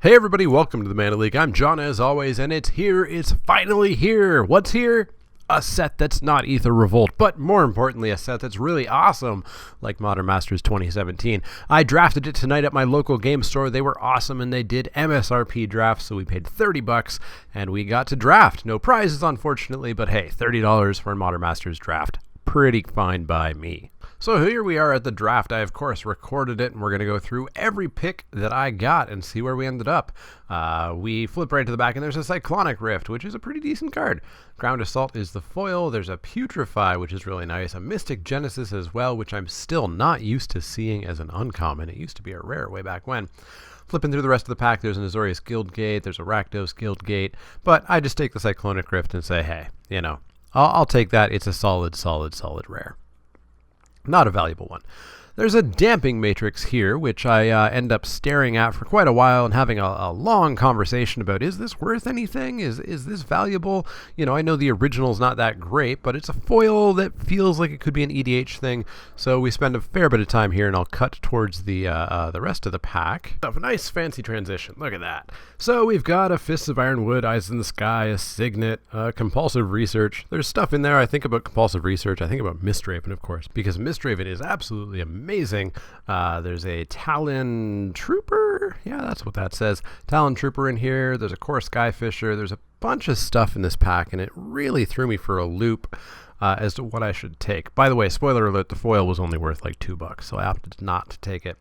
Hey everybody, welcome to the Mana League. I'm John as always, and it's finally here. What's here? A set that's not Aether Revolt, but more importantly, a set that's really awesome, like Modern Masters 2017. I drafted it tonight at my local game store. They were awesome, and they did MSRP drafts, so we paid $30, and we got to draft. No prizes, unfortunately, but hey, $30 for a Modern Masters draft. Pretty fine by me. So here we are at the draft. I, of course, recorded it, and we're going to go through every pick that I got and see where we ended up. We flip right to the back, and there's a Cyclonic Rift, which is a pretty decent card. Ground Assault is the foil. There's a Putrefy, which is really nice. A Mystic Genesis as well, which I'm still not used to seeing as an uncommon. It used to be a rare way back when. Flipping through the rest of the pack, there's an Azorius Guildgate, there's a Rakdos Guildgate, but I just take the Cyclonic Rift and say, hey, I'll take that. It's a solid rare. Not a valuable one. There's a Damping Matrix here, which I end up staring at for quite a while and having a long conversation about, is this worth anything? Is this valuable? I know the original's not that great, but it's a foil that feels like it could be an EDH thing, so we spend a fair bit of time here, and I'll cut towards the rest of the pack. A nice fancy transition, look at that. So we've got a Fists of Ironwood, Eyes in the Sky, a Signet, Compulsive Research. There's stuff in there. I think about Compulsive Research, I think about Mistraven, of course, because Mistraven is absolutely amazing. There's a Talon Trooper. Yeah, that's what that says. Talon Trooper in here. There's a Core Skyfisher. There's a bunch of stuff in this pack, and it really threw me for a loop as to what I should take. By the way, spoiler alert, the foil was only worth like $2, so I opted not to take it.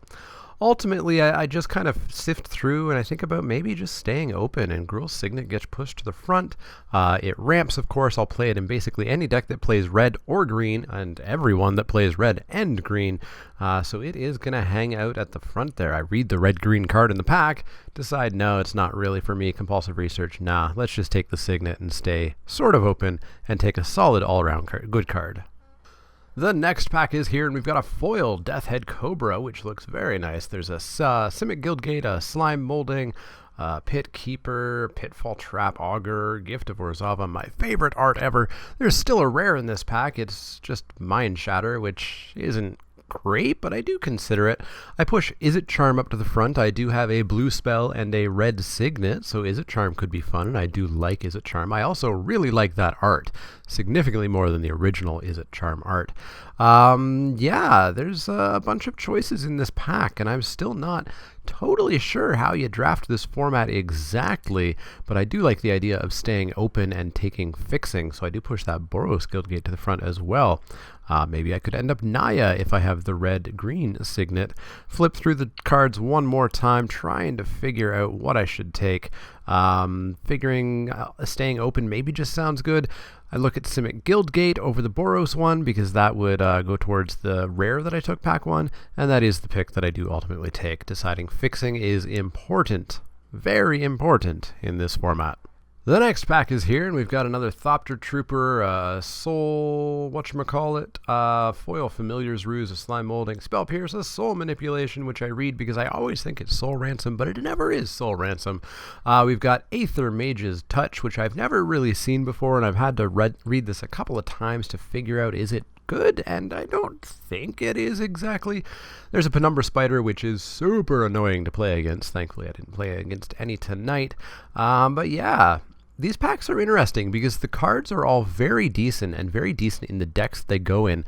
Ultimately, I just kind of sift through, and I think about maybe just staying open, and Gruul's Signet gets pushed to the front. It ramps, of course. I'll play it in basically any deck that plays red or green, and everyone that plays red and green. So it is going to hang out at the front there. I read the red-green card in the pack, decide, no, it's not really for me. Compulsive Research, nah, let's just take the Signet and stay sort of open and take a solid all-around good card. The next pack is here, and we've got a foil Deathhead Cobra, which looks very nice. There's a Simic Guildgate, a Slime Molding, Pit Keeper, Pitfall Trap Augur, Gift of Orzhova, my favorite art ever. There's still a rare in this pack. It's just Mind Shatter, which isn't great, but I do consider it. I push Izzet Charm up to the front. I do have a blue spell and a red Signet, so Izzet Charm could be fun, and I do like Izzet Charm. I also really like that art, significantly more than the original Izzet Charm art. Yeah, there's a bunch of choices in this pack, and I'm still not totally sure how you draft this format exactly, but I do like the idea of staying open and taking fixing, so I do push that Boros Guildgate to the front as well. Maybe I could end up Naya if I have the red-green Signet. Flip through the cards one more time, trying to figure out what I should take. Figuring staying open maybe just sounds good. I look at Simic Guildgate over the Boros one because that would go towards the rare that I took pack one, and that is the pick that I do ultimately take. Deciding fixing is important, very important in this format. The next pack is here, and we've got another Thopter Trooper, Soul, foil Familiar's Ruse, a Slime Molding, Spell Pierce, a Soul Manipulation, which I read because I always think it's Soul Ransom, but it never is Soul Ransom. We've got Aether Mage's Touch, which I've never really seen before, and I've had to read this a couple of times to figure out, is it good? And I don't think it is exactly. There's a Penumbra Spider, which is super annoying to play against. Thankfully, I didn't play against any tonight. But yeah, these packs are interesting because the cards are all very decent and very decent in the decks they go in.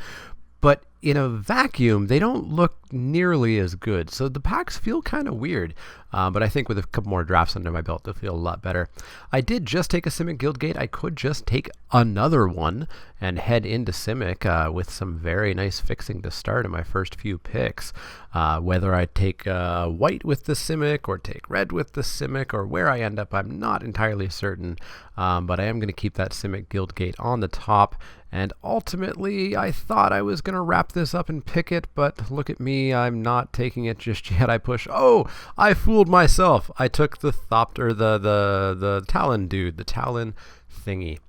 But in a vacuum, they don't look nearly as good. So the packs feel kind of weird. But I think with a couple more drafts under my belt, they'll feel a lot better. I did just take a Simic Guildgate. I could just take another one and head into Simic with some very nice fixing to start in my first few picks. Whether I take white with the Simic or take red with the Simic or where I end up, I'm not entirely certain. But I am going to keep that Simic Guildgate on the top. And ultimately, I thought I was going to wrap this up and pick it, but look at me, I'm not taking it just yet. I push, I fooled myself. I took the Thopter, the Talon dude, the Talon thingy.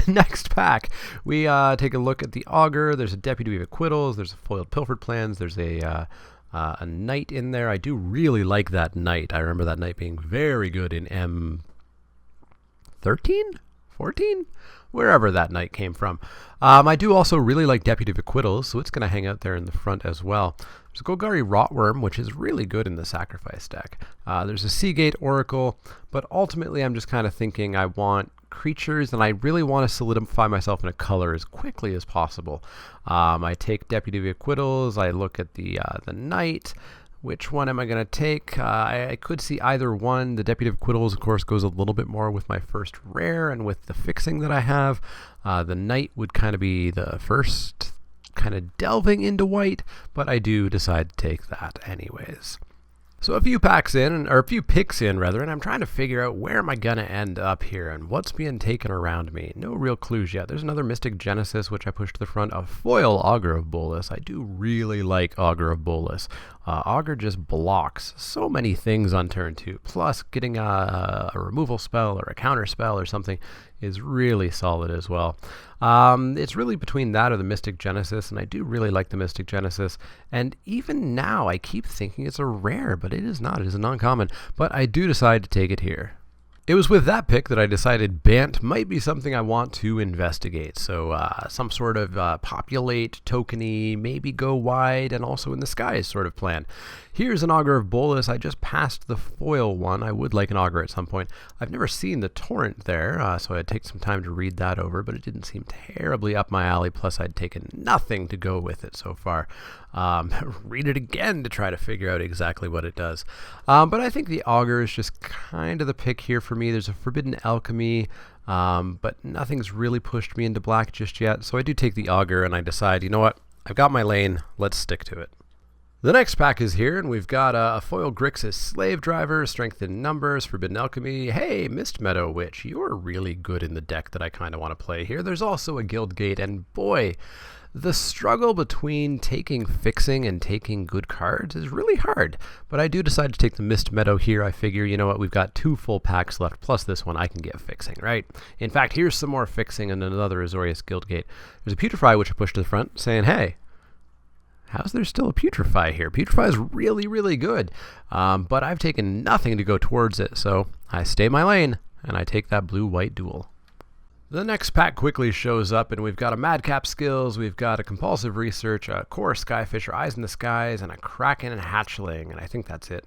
Next pack, we take a look at the Augur. There's a Deputy of Acquittals, there's a Foiled Pilfered Plans, there's a Knight in there. I do really like that Knight. I remember that Knight being very good in M13? 14? Wherever that knight came from. I do also really like Deputy of Acquittals, so it's going to hang out there in the front as well. There's a Golgari Rotworm, which is really good in the Sacrifice deck. There's a Seagate Oracle, but ultimately I'm just kind of thinking I want creatures, and I really want to solidify myself in a color as quickly as possible. I take Deputy of Acquittals, I look at the Knight. Which one am I going to take? I could see either one. The Deputy of Acquittals, of course, goes a little bit more with my first rare and with the fixing that I have. The Knight would kind of be the first kind of delving into white, but I do decide to take that anyways. So a few picks in, and I'm trying to figure out where am I going to end up here and what's being taken around me. No real clues yet. There's another Mystic Genesis, which I pushed to the front, a foil Augur of Bolas. I do really like Augur of Bolas. Augur just blocks so many things on turn 2. Plus, getting a removal spell or a counter spell or something is really solid as well. It's really between that or the Mystic Genesis, and I do really like the Mystic Genesis. And even now, I keep thinking it's a rare, but it is not. It is a non-common. But I do decide to take it here. It was with that pick that I decided Bant might be something I want to investigate. So some sort of populate, tokeny, maybe go wide, and also in the skies sort of plan. Here's an Augur of Bolas. I just passed the foil one. I would like an Augur at some point. I've never seen the Torrent there, so I'd take some time to read that over, but it didn't seem terribly up my alley. Plus, I'd taken nothing to go with it so far. Read it again to try to figure out exactly what it does. But I think the Augur is just kind of the pick here for me. There's a Forbidden Alchemy, but nothing's really pushed me into black just yet. So I do take the Augur, and I decide, you know what? I've got my lane. Let's stick to it. The next pack is here, and we've got a foil Grixis Slave Driver, Strength in Numbers, Forbidden Alchemy. Hey, Mist Meadow Witch, you're really good in the deck that I kind of want to play here. There's also a Guildgate, and boy, the struggle between taking fixing and taking good cards is really hard. But I do decide to take the Mist Meadow here. I figure, you know what, we've got 2 full packs left, plus this one I can get fixing, right? In fact, here's some more fixing and another Azorius Guildgate. There's a Putrefy, which I pushed to the front, saying, hey, how's there still a Putrefy here? Putrefy is really, really good, but I've taken nothing to go towards it, so I stay my lane, and I take that blue-white duel. The next pack quickly shows up, and we've got a Madcap Skills, we've got a Compulsive Research, a Core Skyfisher, Eyes in the Skies, and a Kraken and Hatchling, and I think that's it.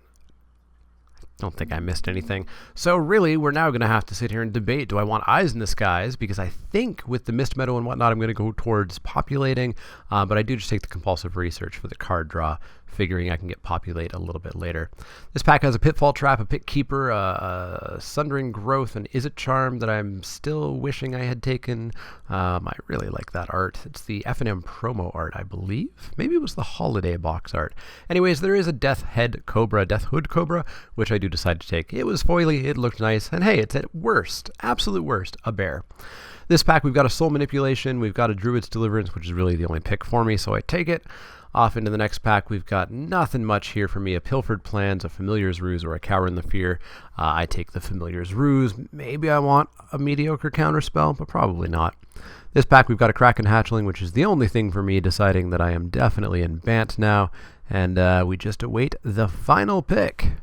Don't think I missed anything. So really, we're now going to have to sit here and debate, do I want Eyes in the Skies? Because I think with the Mist Meadow and whatnot, I'm going to go towards populating, but I do just take the Compulsive Research for the card draw, figuring I can get populate a little bit later. This pack has a Pitfall Trap, a Pit Keeper, a Sundering Growth, and Is It Charm that I'm still wishing I had taken. I really like that art. It's the F&M promo art, I believe. Maybe it was the holiday box art. Anyways, there is a Death Hood Cobra, which I do decide to take. It was foily, it looked nice, and hey, it's at worst, absolute worst, a bear. This pack, we've got a Soul Manipulation, we've got a Druid's Deliverance, which is really the only pick for me, so I take it. Off into the next pack, we've got nothing much here for me. A Pilfered Plans, a Familiar's Ruse, or a Cower in the Fear. I take the Familiar's Ruse. Maybe I want a mediocre counterspell, but probably not. This pack, we've got a Kraken Hatchling, which is the only thing for me deciding that I am definitely in Bant now. And we just await the final pick.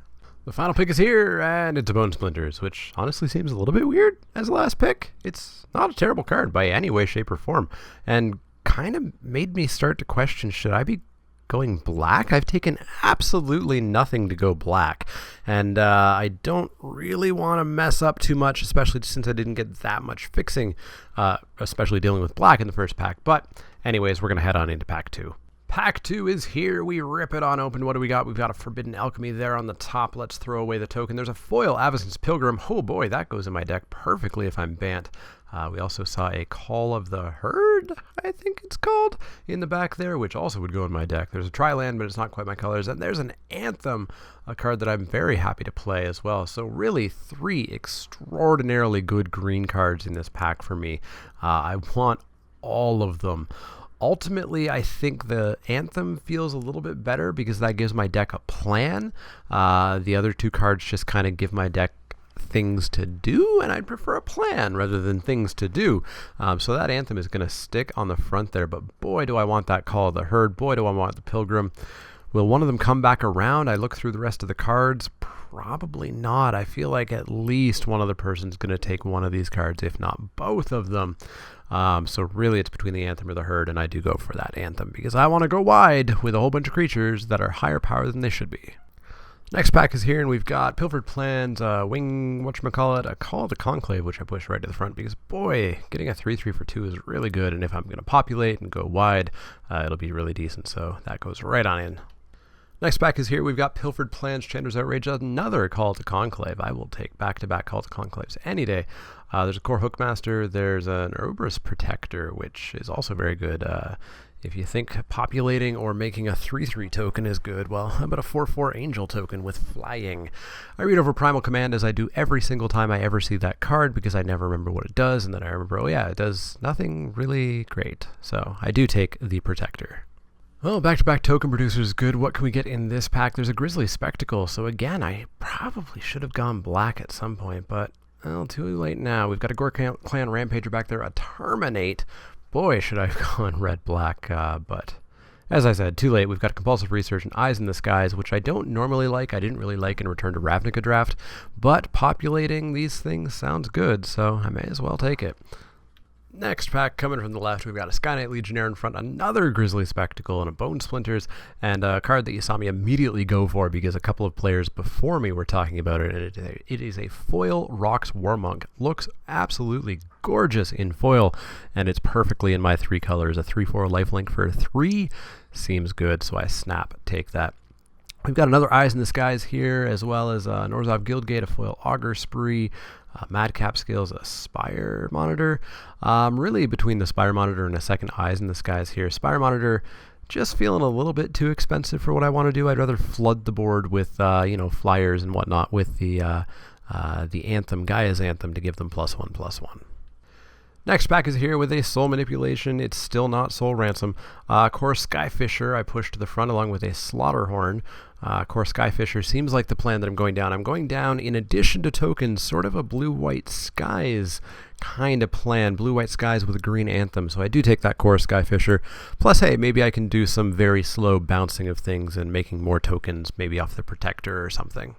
The final pick is here, and it's a Bone Splinters, which honestly seems a little bit weird as the last pick. It's not a terrible card by any way, shape, or form. And kind of made me start to question, should I be going black? I've taken absolutely nothing to go black, and I don't really want to mess up too much, especially since I didn't get that much fixing, especially dealing with black in the first pack. But anyways, we're going to head on into pack 2. Pack 2 is here. We rip it on open. What do we got? We've got a Forbidden Alchemy there on the top. Let's throw away the token. There's a foil Avacyn's Pilgrim. Oh boy, that goes in my deck perfectly if I'm Bant. We also saw a Call of the Herd, I think it's called, in the back there, which also would go in my deck. There's a Tri-Land, but it's not quite my colors. And there's an Anthem, a card that I'm very happy to play as well. So really 3 extraordinarily good green cards in this pack for me. I want all of them. Ultimately, I think the Anthem feels a little bit better because that gives my deck a plan. The other 2 cards just kind of give my deck things to do, and I'd prefer a plan rather than things to do. So that Anthem is going to stick on the front there, but boy, do I want that Call of the Herd. Boy, do I want the Pilgrim. Will one of them come back around? I look through the rest of the cards. probably not. I feel like at least one other person's going to take one of these cards, if not both of them. So really it's between the Anthem or the Herd, and I do go for that Anthem because I want to go wide with a whole bunch of creatures that are higher power than they should be. Next pack is here, and we've got Pilfered Plans, whatchamacallit, a Call to Conclave, which I push right to the front because, boy, getting a 3/3 for 2 is really good, and if I'm going to populate and go wide, it'll be really decent, so that goes right on in. Next pack is here, we've got Pilfered Plans, Chandra's Outrage, another Call to Conclave. I will take back-to-back Call to Conclaves any day. There's a Core Hookmaster, there's an Ouroboros Protector, which is also very good. If you think populating or making a 3/3 token is good, well, how about a 4/4 Angel token with flying? I read over Primal Command as I do every single time I ever see that card because I never remember what it does, and then I remember, oh yeah, it does nothing really great. So I do take the Protector. Well, back-to-back token producer is good. What can we get in this pack? There's a Grizzly Spectacle, so again, I probably should have gone black at some point, but well, too late now. We've got a Gore Clan Rampager back there, a Terminate. Boy, should I have gone red-black, but as I said, too late. We've got Compulsive Research and Eyes in the Skies, which I don't normally like. I didn't really like in Return to Ravnica draft, but populating these things sounds good, so I may as well take it. Next pack, coming from the left, we've got a Sky Knight Legionnaire in front, another Grizzly Spectacle, and a Bone Splinters, and a card that you saw me immediately go for because a couple of players before me were talking about it, and it is a foil Rocks Warmonk. Looks absolutely gorgeous in foil, and it's perfectly in my 3 colors. A 3/4 lifelink for 3 seems good, so I take that. We've got another Eyes in the Skies here, as well as Norzhov Guildgate, a foil Augur Spree, Madcap Skills, a Spire Monitor. Really between the Spire Monitor and a second Eyes in the Skies here. Spire Monitor just feeling a little bit too expensive for what I want to do. I'd rather flood the board with flyers and whatnot with the Anthem, Gaia's Anthem, to give them +1/+1. Next pack is here with a Soul Manipulation. It's still not Soul Ransom. Core Skyfisher I pushed to the front along with a Slaughterhorn. Core Skyfisher seems like the plan that I'm going down. I'm going down, in addition to tokens, sort of a Blue-White Skies kind of plan. Blue-White Skies with a green Anthem. So I do take that Core Skyfisher. Plus, hey, maybe I can do some very slow bouncing of things and making more tokens, maybe off the Protector or something.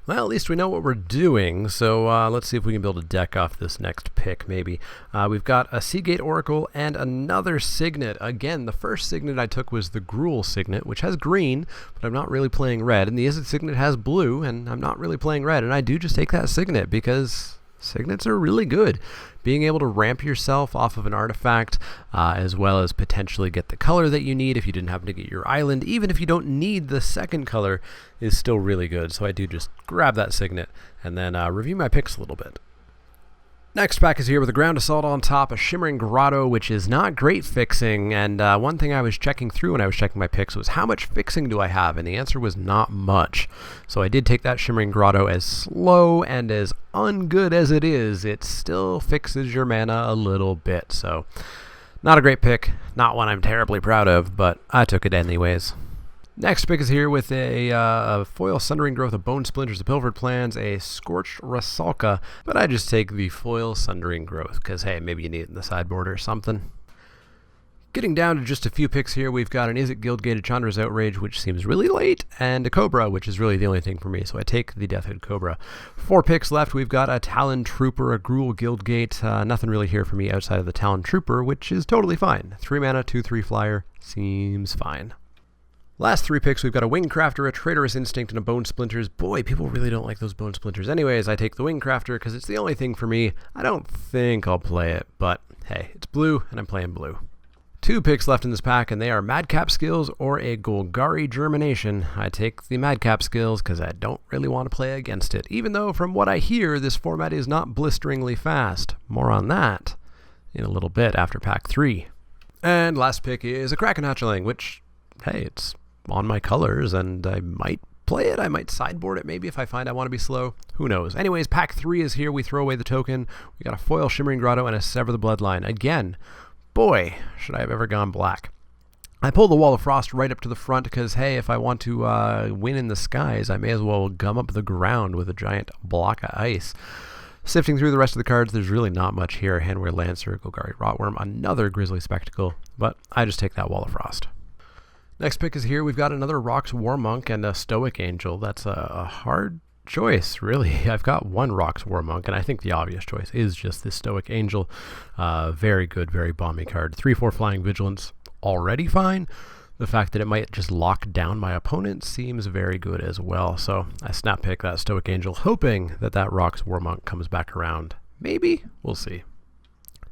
Well, at least we know what we're doing, so let's see if we can build a deck off this next pick, maybe. We've got a Seagate Oracle and another Signet. Again, the first Signet I took was the Gruul Signet, which has green, but I'm not really playing red. And the Izzet Signet has blue, and I'm not really playing red. And I do just take that Signet because Signets are really good. Being able to ramp yourself off of an artifact, as well as potentially get the color that you need if you didn't happen to get your island, even if you don't need the second color, is still really good. So I do just grab that Signet and then review my picks a little bit. Next pack is here with a Ground Assault on top, a Shimmering Grotto, which is not great fixing, and one thing I was checking through when I was checking my picks was how much fixing do I have, and the answer was not much. So I did take that Shimmering Grotto. As slow and as ungood as it still fixes your mana a little bit, so not a great pick, not one I'm terribly proud of, but I took it anyways. Next pick is here with a foil Sundering Growth, a Bone Splinters, a Pilfered Plans, a Scorched Rasalka, but I just take the foil Sundering Growth because, hey, maybe you need it in the sideboard or something. Getting down to just a few picks here, we've got an Izzet Guildgate, a Chandra's Outrage, which seems really late, and a Cobra, which is really the only thing for me, so I take the Deathhood Cobra. 4 picks left, we've got a Talon Trooper, a Gruul Guildgate, nothing really here for me outside of the Talon Trooper, which is totally fine. 3 mana, 2/3 flyer, seems fine. Last 3 picks, we've got a Wingcrafter, a Traitorous Instinct, and a Bone Splinters. Boy, people really don't like those Bone Splinters. Anyways, I take the Wingcrafter because it's the only thing for me. I don't think I'll play it, but hey, it's blue, and I'm playing blue. 2 picks left in this pack, and they are Madcap Skills or a Golgari Germination. I take the Madcap Skills because I don't really want to play against it, even though from what I hear, this format is not blisteringly fast. More on that in a little bit after pack 3. And last pick is a Kraken Hatchling, which, hey, it's on my colors, and I might play it. I might sideboard it maybe if I find I want to be slow. Who knows? Anyways, pack 3 is here. We throw away the token. We got a foil Shimmering Grotto and a Sever the Bloodline. Again, boy, should I have ever gone black. I pulled the Wall of Frost right up to the front because, hey, if I want to win in the skies, I may as well gum up the ground with a giant block of ice. Sifting through the rest of the cards, there's really not much here. Handwear Lancer, Golgari Rotworm, another Grizzly Spectacle, but I just take that Wall of Frost. Next pick is here. We've got another Rox Warmonk and a Stoic Angel. That's a hard choice, really. I've got one Rox Warmonk, and I think the obvious choice is just this Stoic Angel. Very good, very bomby card. 3/4 Flying Vigilance, already fine. The fact that it might just lock down my opponent seems very good as well. So I snap pick that Stoic Angel, hoping that that Rox Warmonk comes back around. Maybe? We'll see.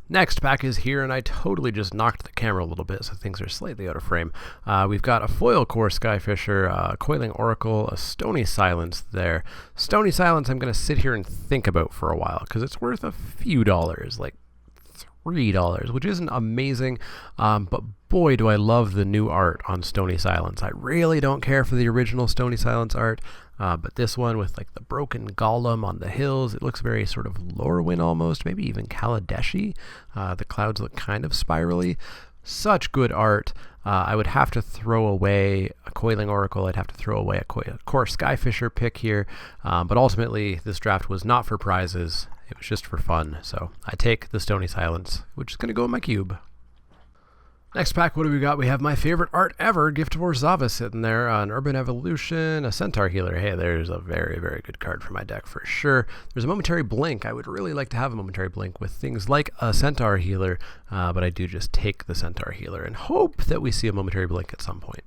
Next pack is here, and I totally just knocked the camera a little bit, so things are slightly out of frame. We've got a Foil Core Skyfisher, a Coiling Oracle, a Stony Silence there. Stony Silence I'm going to sit here and think about for a while, because it's worth a few dollars, like $3, which isn't amazing, but boy do I love the new art on Stony Silence. I really don't care for the original Stony Silence art, but this one with like the broken golem on the hills, it looks very sort of Lorwyn almost, maybe even Kaladeshi. The clouds look kind of spirally. Such good art. I would have to throw away a Coiling Oracle. I'd have to throw away a Core Skyfisher pick here, but ultimately this draft was not for prizes. It was just for fun, so I take the Stony Silence, which is going to go in my cube. Next pack, what do we got? We have my favorite art ever, Gift of Orzhova, sitting there. An Urban Evolution, a Centaur Healer. Hey, there's a very, very good card for my deck for sure. There's a Momentary Blink. I would really like to have a Momentary Blink with things like a Centaur Healer, but I do just take the Centaur Healer and hope that we see a Momentary Blink at some point.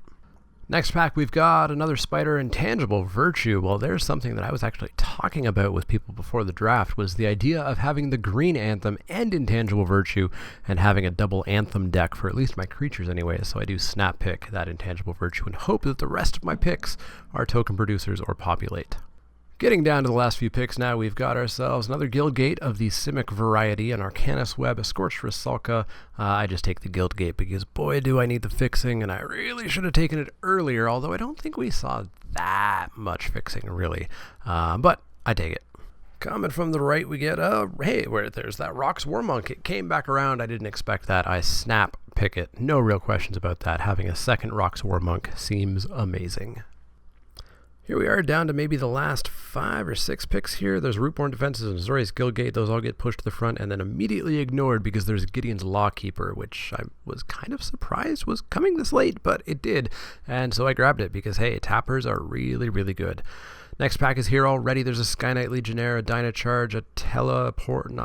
Next pack, we've got another Spider Intangible Virtue. Well, there's something that I was actually talking about with people before the draft, was the idea of having the green Anthem and Intangible Virtue and having a double Anthem deck for at least my creatures anyway. So I do snap pick that Intangible Virtue and hope that the rest of my picks are token producers or populate. Getting down to the last few picks now, we've got ourselves another Guildgate of the Simic variety, an Arcanus Web, a Scorched Rusalka. I just take the Guildgate because boy do I need the fixing, and I really should have taken it earlier, although I don't think we saw that much fixing really, but I take it. Coming from the right, we get, there's that Rox Warmonk. It came back around. I didn't expect that. I snap pick it. No real questions about that. Having a second Rox Warmonk seems amazing. Here we are down to maybe the last 5 or 6 picks here. There's Rootborn Defenses and Azorius Guildgate. Those all get pushed to the front and then immediately ignored because there's Gideon's Lawkeeper, which I was kind of surprised was coming this late, but it did. And so I grabbed it because, hey, tappers are really, really good. Next pack is here already. There's a Sky Knight Legionnaire, a Dynacharge, a Teleportal,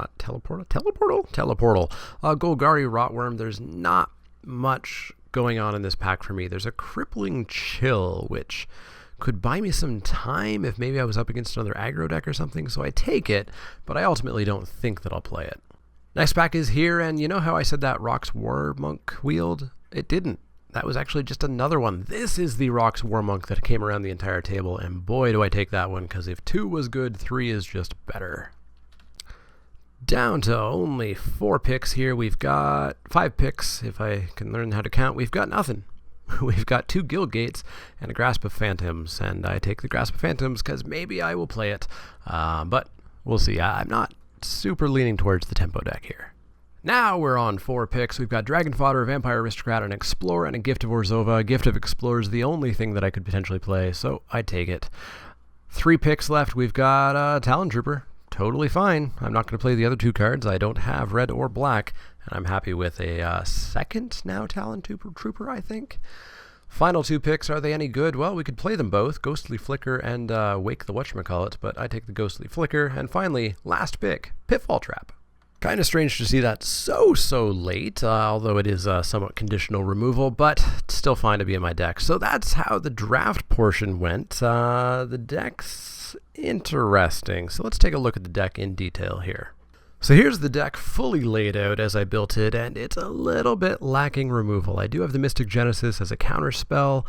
a Golgari Rotworm. There's not much going on in this pack for me. There's a Crippling Chill, which could buy me some time if maybe I was up against another aggro deck or something, so I take it, but I ultimately don't think that I'll play it. Next pack is here, and you know how I said that Rox Warmonk wield? It didn't. That was actually just another one. This is the Rox Warmonk that came around the entire table, and boy do I take that one, because if 2 was good, 3 is just better. Down to only 4 picks here. We've got 5 picks, if I can learn how to count. We've got nothing. We've got 2 Guildgates and a Grasp of Phantoms, and I take the Grasp of Phantoms because maybe I will play it, but we'll see. I'm not super leaning towards the tempo deck here. Now we're on 4 picks. We've got Dragon Fodder, Vampire Aristocrat, an Explorer, and a Gift of Orzhova. A Gift of Explorer is the only thing that I could potentially play, so I take it. 3 picks left. We've got Talon Trooper. Totally fine. I'm not going to play the other 2 cards. I don't have red or black, and I'm happy with a second now Talon Trooper, I think. Final 2 picks, are they any good? Well, we could play them both, Ghostly Flicker and Wake the Whatchamacallit, but I take the Ghostly Flicker. And finally, last pick, Pitfall Trap. Kind of strange to see that so late, although it is somewhat conditional removal, but still fine to be in my deck. So that's how the draft portion went. The deck's interesting. So let's take a look at the deck in detail here. So here's the deck fully laid out as I built it, and it's a little bit lacking removal. I do have the Mystic Genesis as a counter spell.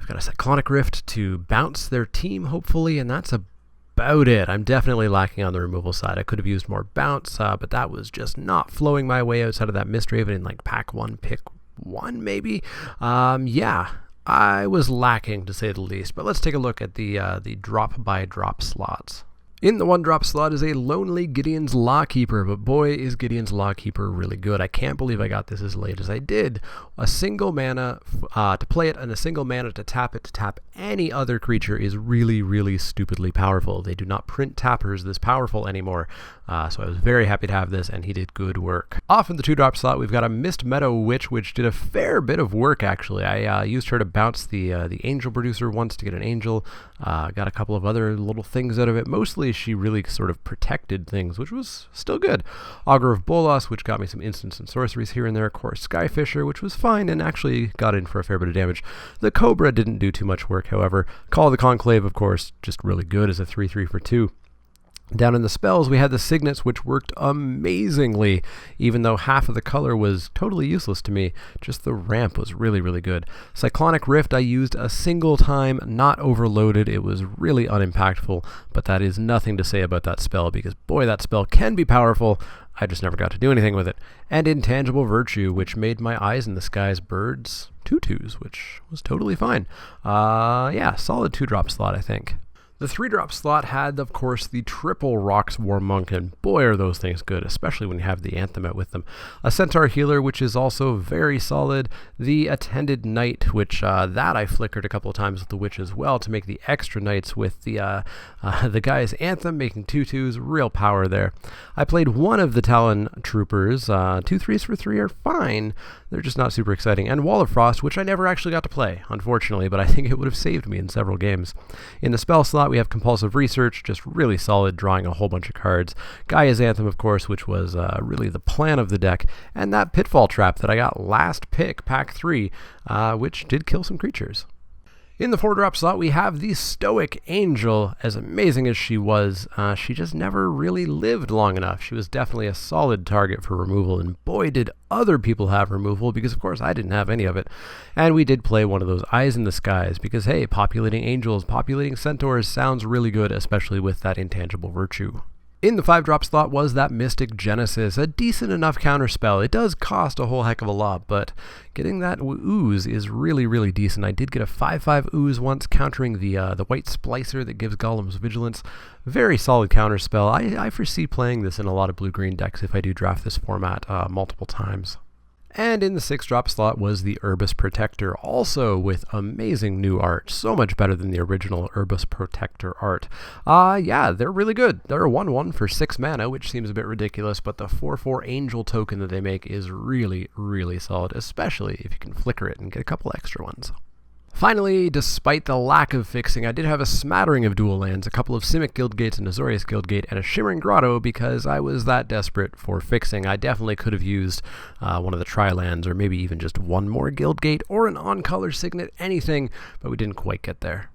I've got a Cyclonic Rift to bounce their team, hopefully, and that's about it. I'm definitely lacking on the removal side. I could have used more bounce, but that was just not flowing my way outside of that Mistraven in like pack 1, pick 1 maybe. Yeah, I was lacking to say the least, but let's take a look at the drop by drop slots. In the 1-drop slot is a Lonely Gideon's Lawkeeper, but boy is Gideon's Lawkeeper really good. I can't believe I got this as late as I did. A single mana to play it and a single mana to tap it to tap any other creature is really, really stupidly powerful. They do not print tappers this powerful anymore. So I was very happy to have this, and he did good work. Off in the 2-drop slot, we've got a Mist Meadow Witch, which did a fair bit of work, actually. I used her to bounce the Angel Producer once to get an Angel. Got a couple of other little things out of it. Mostly she really sort of protected things, which was still good. Augur of Bolas, which got me some instants and sorceries here and there. Of course, Skyfisher, which was fine and actually got in for a fair bit of damage. The Cobra didn't do too much work, however. Call of the Conclave, of course, just really good as a 3/3 for 2. Down in the spells, we had the Signets, which worked amazingly, even though half of the color was totally useless to me. Just the ramp was really, really good. Cyclonic Rift I used a single time, not overloaded. It was really unimpactful, but that is nothing to say about that spell, because boy, that spell can be powerful. I just never got to do anything with it. And Intangible Virtue, which made my Eyes in the Skies birds 2/2s, which was totally fine. Yeah, solid 2-drop slot, I think. The 3-drop slot had, of course, the triple Rox War Monk, and boy are those things good, especially when you have the Anthem out with them. A Centaur Healer, which is also very solid. The Attended Knight, which that I flickered a couple of times with the Witch as well to make the extra knights with the guy's Anthem, making 2/2s, real power there. I played one of the Talon Troopers. 2/3s for 3 are fine. They're just not super exciting. And Wall of Frost, which I never actually got to play, unfortunately, but I think it would have saved me in several games. In the spell slot, we have Compulsive Research, just really solid, drawing a whole bunch of cards. Gaia's Anthem, of course, which was really the plan of the deck. And that Pitfall Trap that I got last pick, pack 3, which did kill some creatures. In the 4-drop slot, we have the Stoic Angel. As amazing as she was, she just never really lived long enough. She was definitely a solid target for removal, and boy, did other people have removal, because of course I didn't have any of it. And we did play one of those Eyes in the Skies, because hey, populating angels, populating centaurs sounds really good, especially with that Intangible Virtue. In the 5-drop slot was that Mystic Genesis, a decent enough counterspell. It does cost a whole heck of a lot, but getting that ooze is really, really decent. I did get a 5/5 ooze once, countering the White Splicer that gives Golems Vigilance. Very solid counterspell. I foresee playing this in a lot of blue-green decks if I do draft this format multiple times. And in the 6-drop slot was the Urbis Protector, also with amazing new art. So much better than the original Urbis Protector art. Yeah, they're really good. They're a 1/1 for 6 mana, which seems a bit ridiculous, but the 4/4 Angel token that they make is really, really solid, especially if you can flicker it and get a couple extra ones. Finally, despite the lack of fixing, I did have a smattering of dual lands, a couple of Simic Guildgates, and Azorius Guildgate, and a Shimmering Grotto because I was that desperate for fixing. I definitely could have used one of the Tri-lands, or maybe even just one more Guildgate, or an on-color Signet, anything, but we didn't quite get there.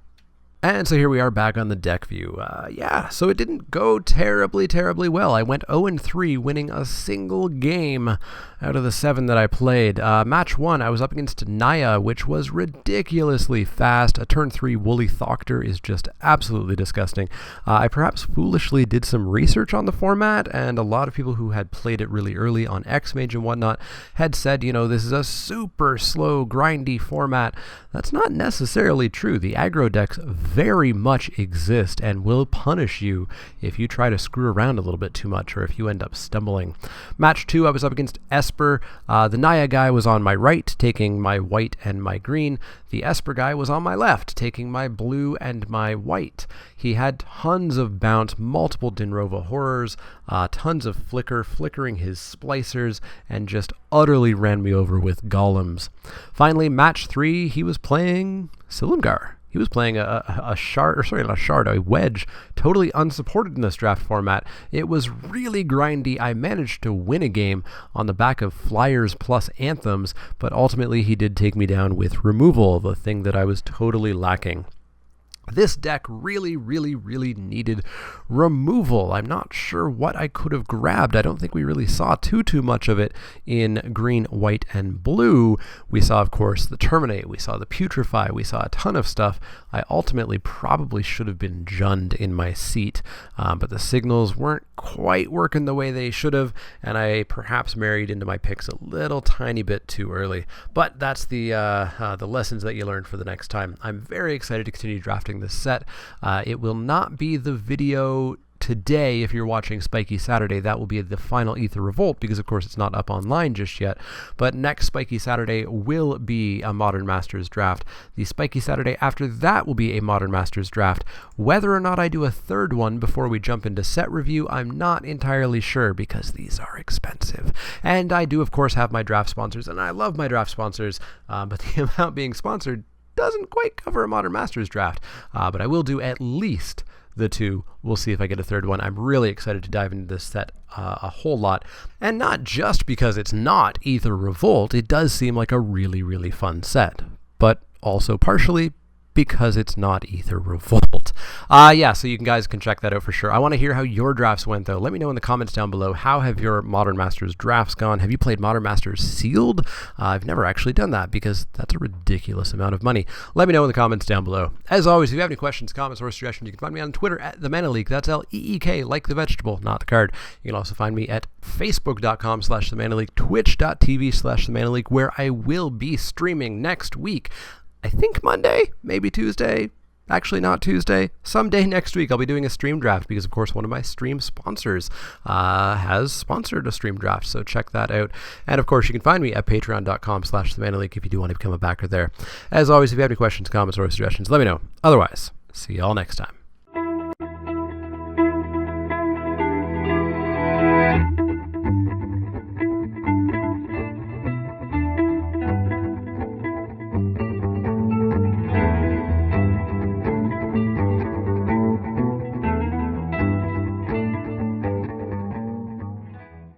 And so here we are back on the deck view. Yeah, so it didn't go terribly, terribly well. I went 0-3, winning a single game out of the 7 that I played. Match 1, I was up against Naya, which was ridiculously fast. A turn 3 Woolly Thoctor is just absolutely disgusting. I perhaps foolishly did some research on the format, and a lot of people who had played it really early on X-Mage and whatnot had said, you know, this is a super slow, grindy format. That's not necessarily true. The aggro decks very much exist and will punish you if you try to screw around a little bit too much or if you end up stumbling. Match 2, I was up against Esper. The Naya guy was on my right, taking my white and my green. The Esper guy was on my left, taking my blue and my white. He had tons of bounce, multiple Dinrova Horrors, tons of flickering his splicers, and just utterly ran me over with golems. Finally, match 3, he was playing Silumgar. He was playing a wedge, totally unsupported in this draft format. It was really grindy. I managed to win a game on the back of Flyers plus Anthems, but ultimately he did take me down with removal, the thing that I was totally lacking. This deck really, really, really needed removal. I'm not sure what I could have grabbed. I don't think we really saw too much of it in green, white, and blue. We saw, of course, the Terminate. We saw the Putrefy. We saw a ton of stuff. I ultimately probably should have been Junned in my seat, but the signals weren't quite working the way they should have, and I perhaps married into my picks a little tiny bit too early. But that's the lessons that you learn for the next time. I'm very excited to continue drafting this set. It will not be the video today, if you're watching Spiky Saturday, that will be the final Aether Revolt, because of course it's not up online just yet. But next Spiky Saturday will be a Modern Masters draft. The Spiky Saturday after that will be a Modern Masters draft. Whether or not I do a third one before we jump into set review, I'm not entirely sure, because these are expensive. And I do, of course, have my draft sponsors, and I love my draft sponsors, but the amount being sponsored doesn't quite cover a Modern Masters draft. But I will do at least the two. We'll see if I get a third one. I'm really excited to dive into this set a whole lot. And not just because it's not Aether Revolt, it does seem like a really, really fun set. But also partially because it's not Aether Revolt. So you guys can check that out for sure. I want to hear how your drafts went, though. Let me know in the comments down below. How have your Modern Masters drafts gone? Have you played Modern Masters Sealed? I've never actually done that, because that's a ridiculous amount of money. Let me know in the comments down below. As always, if you have any questions, comments, or suggestions, you can find me on Twitter at the Mana Leek. That's Leek, like the vegetable, not the card. You can also find me at facebook.com/themanaleek, twitch.tv/themanaleek, where I will be streaming next week. I think Monday, maybe Tuesday, actually not Tuesday, someday next week I'll be doing a stream draft, because of course one of my stream sponsors has sponsored a stream draft, so check that out. And of course you can find me at patreon.com/themanaleek if you do want to become a backer there. As always, if you have any questions, comments, or suggestions, let me know. Otherwise, see you all next time.